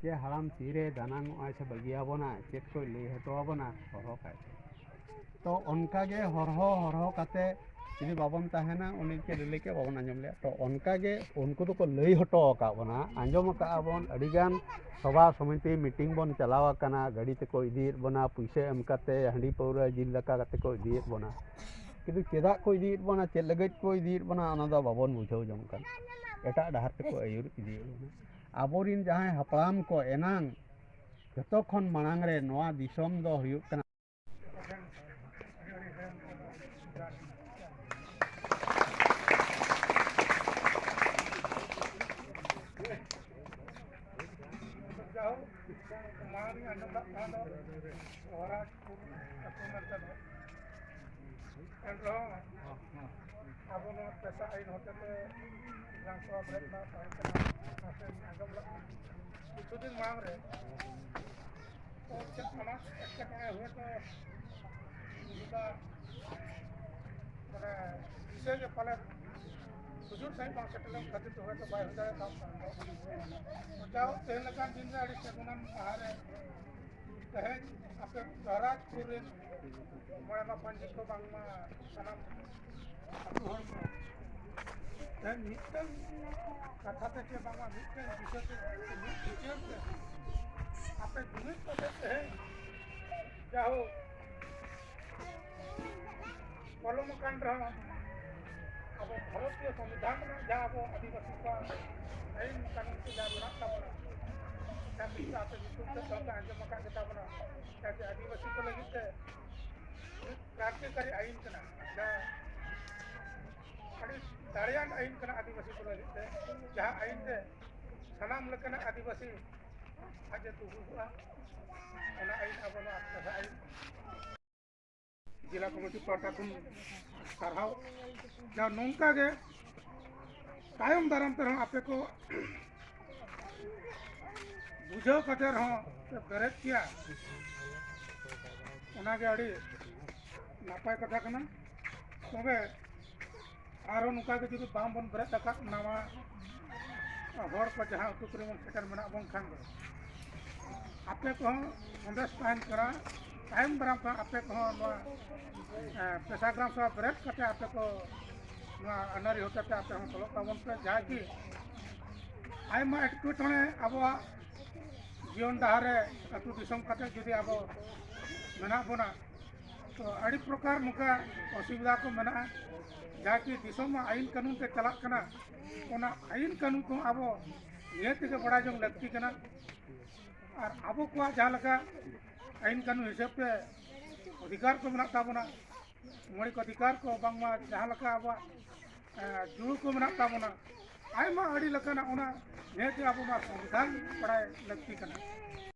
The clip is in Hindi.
चे हाड़ाम तीरे दानांगोआ से बगियाबोना चेक को लई हटोआबोना हरहो खाय तो उनकागे हरहो काते जुदी बाबन ताहेना उनी के लेके बाबन आंजम ले तो उनकागे उनको तो को लई हटो काबोना आंजम काबोन अडिगान सभा समिति मीटिंग बन चलावा कना गाड़ी ते को इदीर बना पैसे एम काते हांडी पौरा जिल दाका काते को इदीर बना किंतु चेदा को इदीर बना चे लगेज को इदीर बना अना दा बाबन बुझाव जम कन एटा डहार ते को आयुर इदीर आबोरिन जहां हपड़ाम को एनांग जतो खन मांग रे नोआ दिसम दो हुयुक कना दिन मांग रहे और चेक माना एक्सेप्ट हुए तो उनका मैंने इसे जो पहले बुजुर्ग सही पांच सेटल खरीद हुए तो 22,000 काम तो जाओ तेल का दिन में अड़ी सेगुनम आहार तहे आपके दराज पूरे मना पंजी को बांगमा सनम मिटन कथा के बांगा मिटन विषय आपे जुमित करते हैं जाओ कलम कांड रहा अब भारतीय संविधान में जहाँ वो आदिवासी का आईन कानून से जहाँ बना था बना आपे विशुद्ध चलता है जब मकान किताब बना कैसे आदिवासी को लगी थे क्रांतिकारी आईन करना दाड़ियान आईन करना आदिवासी को लगी थे जहाँ आईन थे सनाम लेकर आदिवासी आज तो हुआ अना आईन अब ना आपका आईन जिला कमेटी पार्टा कुन साराव जहाँ नौका के तायम दाराम पर आपे को बुझाव कते रहो बेरेज किया उनागे अड़ी नापाय कथा कना तबे आरो नुका के जुदी बाम बन बेरेज तक नामा हर को जहाँ उतु परिमन सेटर मना बन खान आपे को संदेश पाइन करा तायम दाराम पर आपे को पेशाग्राम सभा बेरेज कते आपे को अनारी होते पे आपे हम सलो ताबन पे जाकि आयमा एटकेटणे आबो जीवन डहारे अतु दिसम कते जुदी आबो मेना बना तो अड़ी प्रकार नुका असुविधा को मेना जाकि दिसम आईन कानून ते चला कना ओना आईन कानून को आबो ये तेगे बड़ा जो लगती कना और आबो को जहाँ लगा आइन कानून हिसाब पे अधिकार को मेना ताबोना मौलिक अधिकार को बांगमा जहाँ लगा अब जुड़ू को मेना ताबोना आयमा अड़ी लगा ना उना नेते आबो मा संविधान बड़ा लगती कना